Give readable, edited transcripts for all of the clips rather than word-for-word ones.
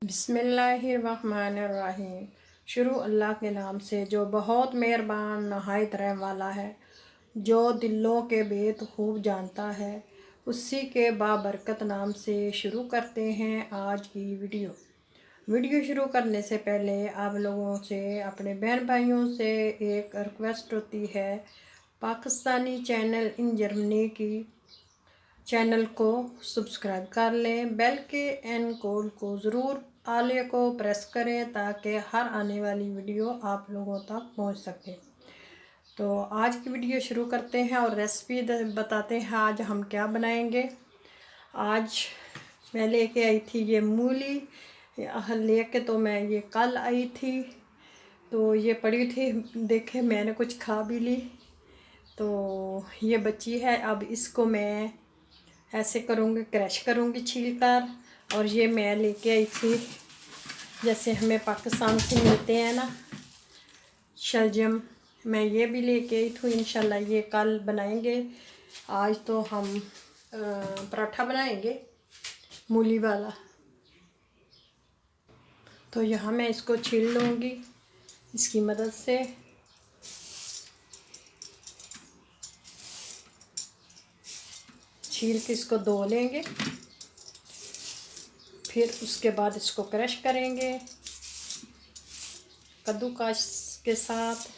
बिस्मिल्लाहिर्रहमानिर्रहीम। शुरू अल्लाह के नाम से जो बहुत मेहरबान नहायत रहम वाला है, जो दिलों के भेद खूब जानता है। उसी के बाबरकत नाम से शुरू करते हैं आज की वीडियो शुरू करने से पहले आप लोगों से, अपने बहन भाइयों से एक रिक्वेस्ट होती है। पाकिस्तानी चैनल इन जर्मनी की चैनल को सब्सक्राइब कर लें, बेल के एन कोड को ज़रूर आले को प्रेस करें ताकि हर आने वाली वीडियो आप लोगों तक पहुंच सके। तो आज की वीडियो शुरू करते हैं और रेसिपी बताते हैं आज हम क्या बनाएंगे। आज मैं लेके आई थी ये मूली लेके, तो मैं ये कल आई थी, तो ये पड़ी थी, देखे मैंने कुछ खा भी ली, तो ये बची है। अब इसको मैं ऐसे करूँगी, क्रश करूँगी छील कर। और ये मैं लेके आई थी, जैसे हमें पाकिस्तान से मिलते हैं ना शलजम, मैं ये भी लेके आई थी। इंशाल्लाह ये कल बनाएंगे। आज तो हम पराठा बनाएंगे मूली वाला। तो यहाँ मैं इसको छील लूँगी इसकी मदद से। छील के इसको धो लेंगे, फिर उसके बाद इसको क्रश करेंगे कद्दूकस के साथ।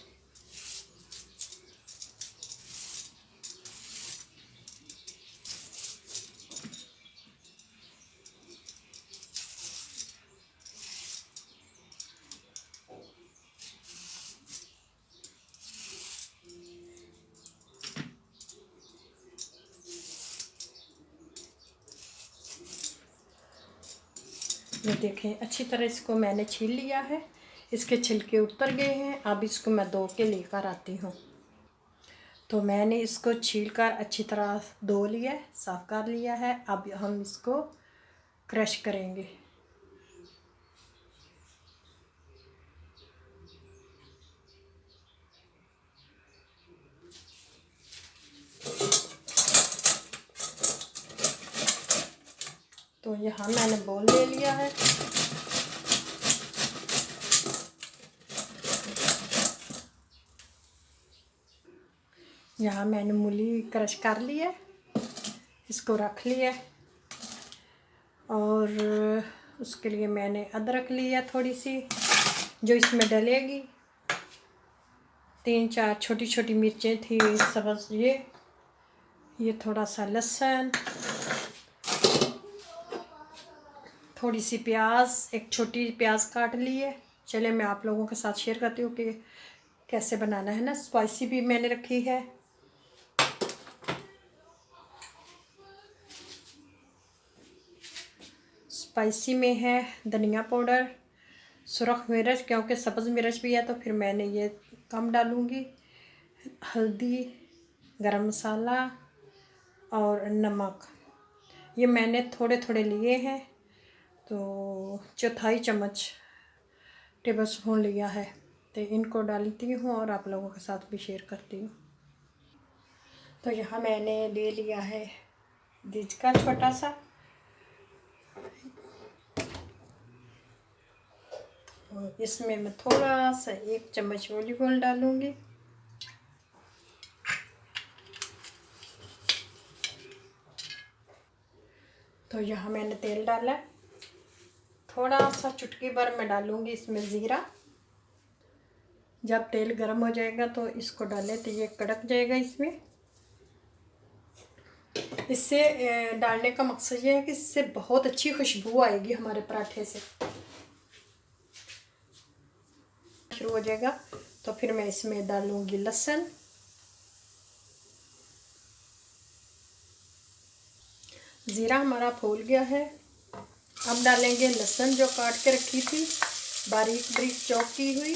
ये देखें, अच्छी तरह इसको मैंने छील लिया है, इसके छिलके उतर गए हैं। अब इसको मैं धो के लेकर आती हूँ। तो मैंने इसको छीलकर अच्छी तरह धो लिया, साफ़ कर लिया है। अब हम इसको क्रश करेंगे। तो यहाँ मैंने बोल ले लिया है। यहाँ मैंने मूली क्रश कर ली है, इसको रख लिया। और उसके लिए मैंने अदरक लिया थोड़ी सी, जो इसमें डलेगी। 3-4 छोटी छोटी मिर्चें थी सब्ज़, ये थोड़ा सा लहसुन, थोड़ी सी प्याज, एक छोटी प्याज काट ली है। चले मैं आप लोगों के साथ शेयर करती हूँ कि कैसे बनाना है ना। स्पाइसी भी मैंने रखी है। स्पाइसी में है धनिया पाउडर, सुरख मिर्च, क्योंकि सब्ज़ मिर्च भी है तो फिर मैंने ये कम डालूँगी। हल्दी, गरम मसाला और नमक, ये मैंने थोड़े थोड़े लिए हैं, तो 1/4 चम्मच टेबल स्पून लिया है। तो इनको डालती हूँ और आप लोगों के साथ भी शेयर करती हूँ। तो यहाँ मैंने ले लिया है बीज का छोटा सा, तो इसमें मैं थोड़ा सा 1 चम्मच ऑलिव ऑयल डालूँगी। तो यहाँ मैंने तेल डाला, थोड़ा सा चुटकी भर मैं डालूँगी इसमें ज़ीरा। जब तेल गर्म हो जाएगा तो इसको डालें तो ये कड़क जाएगा इसमें। इससे डालने का मकसद ये है कि इससे बहुत अच्छी खुशबू आएगी हमारे पराठे से। शुरू हो जाएगा तो फिर मैं इसमें डालूँगी लहसुन, ज़ीरा हमारा फूल गया है। अब डालेंगे लहसुन जो काट के रखी थी, बारीक बारीक चॉप की हुई।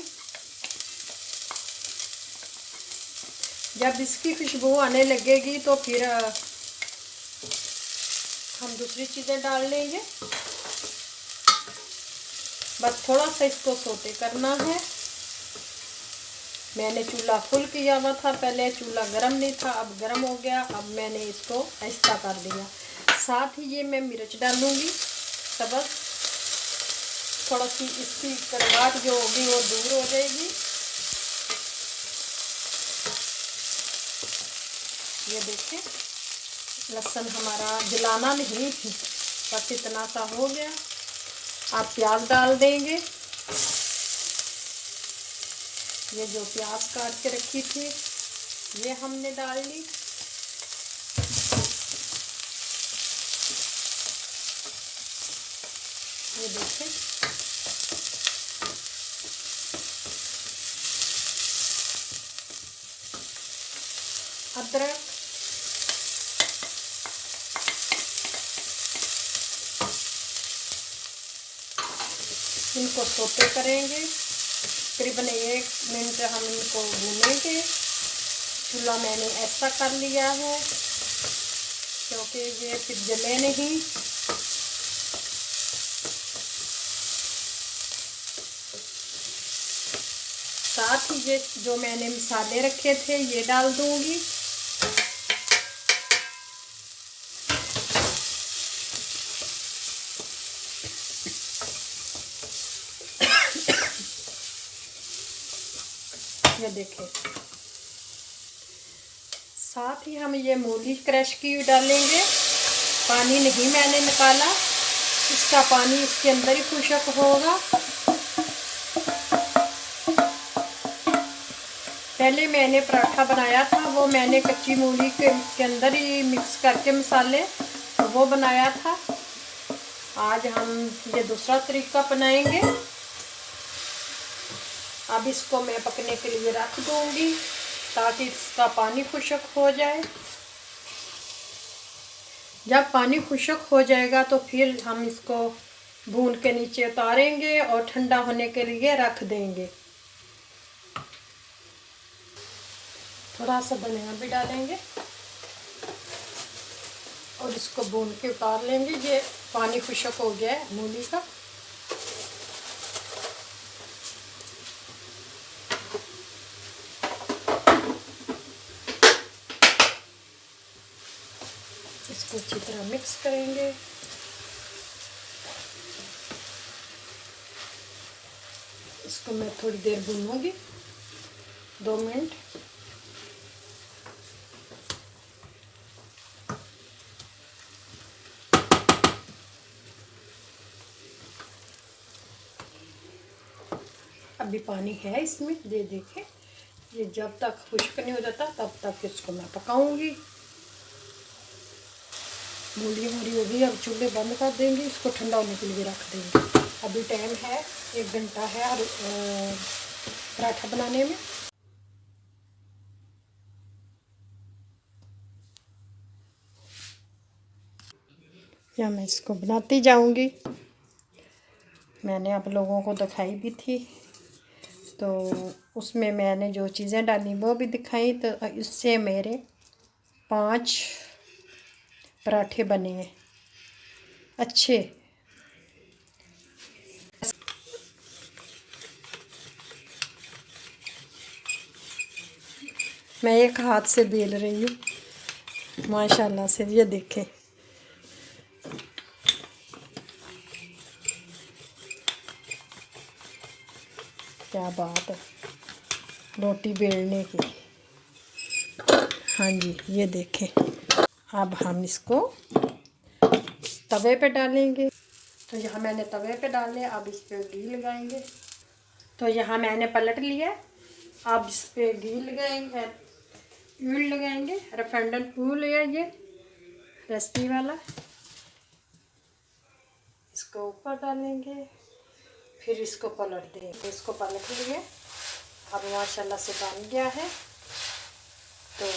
जब इसकी खुशबू आने लगेगी तो फिर हम दूसरी चीज़ें डाल लेंगे। बस थोड़ा सा इसको सोते करना है। मैंने चूल्हा फुल किया हुआ था, पहले चूल्हा गरम नहीं था, अब गरम हो गया। अब मैंने इसको ऐसा कर दिया। साथ ही ये मैं मिर्च डालूँगी सब्ज़, थोड़ा सी इसकी कड़वाहट जो होगी वो दूर हो जाएगी। ये देखिए लहसुन हमारा जलाना नहीं, बस इतना सा हो गया। आप प्याज डाल देंगे। ये जो प्याज काट के रखी थी ये हमने डाल ली। ये देखें अदरक, इनको सोते करेंगे। तकरीबन 1 मिनट हम इनको भूनेंगे। चूल्हा मैंने ऐसा कर लिया है क्योंकि ये फिर जले नहीं। साथ ही ये जो मैंने मसाले रखे थे ये डाल दूंगी। ये देखें, साथ ही हम ये मूली क्रश की डालेंगे। पानी नहीं मैंने निकाला, इसका पानी इसके अंदर ही खुशक होगा। पहले मैंने पराठा बनाया था, वो मैंने कच्ची मूली के अंदर ही मिक्स करके मसाले वो बनाया था। आज हम ये दूसरा तरीका अपनाएंगे। अब इसको मैं पकने के लिए रख दूंगी ताकि इसका पानी खुशक हो जाए। जब पानी खुशक हो जाएगा तो फिर हम इसको भून के नीचे उतारेंगे और ठंडा होने के लिए रख देंगे। थोड़ा सा धनिया भी डालेंगे और इसको भून के उतार लेंगे। ये पानी खुशक हो गया है मूली का। इसको अच्छी तरह मिक्स करेंगे। इसको मैं थोड़ी देर भूनूंगी, 2 मिनट। अभी पानी है इसमें, ये देखें। ये जब तक खुश्क नहीं हो जाता तब तक इसको मैं पकाऊंगी। मूली हमारी हो गई, अब चूल्हे बंद कर देंगे। इसको ठंडा होने के लिए रख देंगे। अभी टाइम है 1 घंटा है और पराठा बनाने में। या मैं इसको बनाती जाऊंगी। मैंने आप लोगों को दिखाई भी थी, तो उसमें मैंने जो चीज़ें डाली वो भी दिखाई। तो इससे मेरे 5 पराठे बने हैं अच्छे। मैं एक हाथ से बेल रही हूँ माशाल्लाह से। ये देखें, क्या बात है रोटी बेलने की। हाँ जी, ये देखें। अब हम इसको तवे पे डालेंगे। तो यहाँ मैंने तवे पे डाले, अब इस पे घी लगाएंगे। तो यहाँ मैंने पलट लिया, अब इस पे घी लगाएंगे, ऑयल लगाएंगे। रिफाइंड ऑयल है ये रेसिपी वाला। इसको ऊपर डालेंगे, फिर इसको पलट देंगे। इसको पलट लिए, अब माशाल्लाह से बन गया है। तो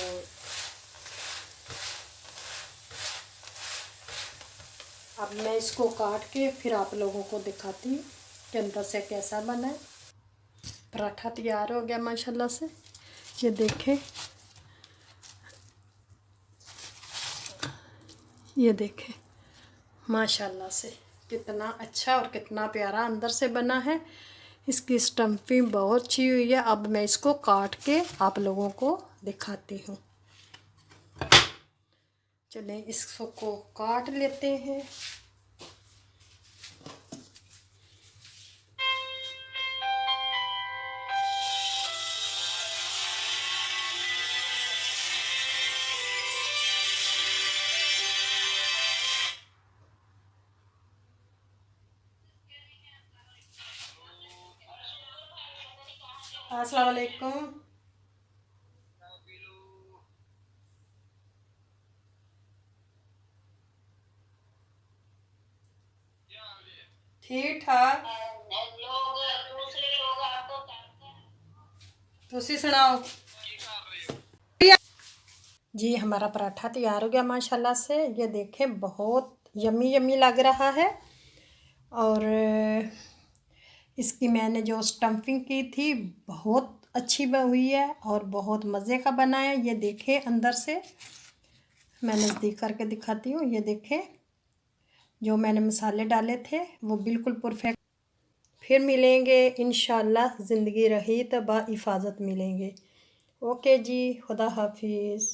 अब मैं इसको काट के फिर आप लोगों को दिखाती हूँ कि अंदर से कैसा बना है। पराठा तैयार हो गया माशाल्लाह से। ये देखें, ये देखें माशाल्लाह से कितना अच्छा और कितना प्यारा अंदर से बना है। इसकी स्टम्पिंग बहुत अच्छी हुई है। अब मैं इसको काट के आप लोगों को दिखाती हूँ। चलें इसको काट लेते हैं। अस्सलाम वालेकुम। ठीक ठाक। तुसी सुनाओ जी। हमारा पराठा तैयार हो गया माशाल्लाह से। ये देखें बहुत यम्मी यम्मी लग रहा है। और इसकी मैंने जो स्टम्पिंग की थी बहुत अच्छी हुई है और बहुत मज़े का बना है। ये देखें अंदर से, मैं नज़दीक करके दिखाती हूँ। ये देखें जो मैंने मसाले डाले थे वो बिल्कुल परफेक्ट। फिर मिलेंगे इंशाल्लाह, ज़िंदगी रही तो बा हिफाजत मिलेंगे। ओके जी, खुदा हाफिज़।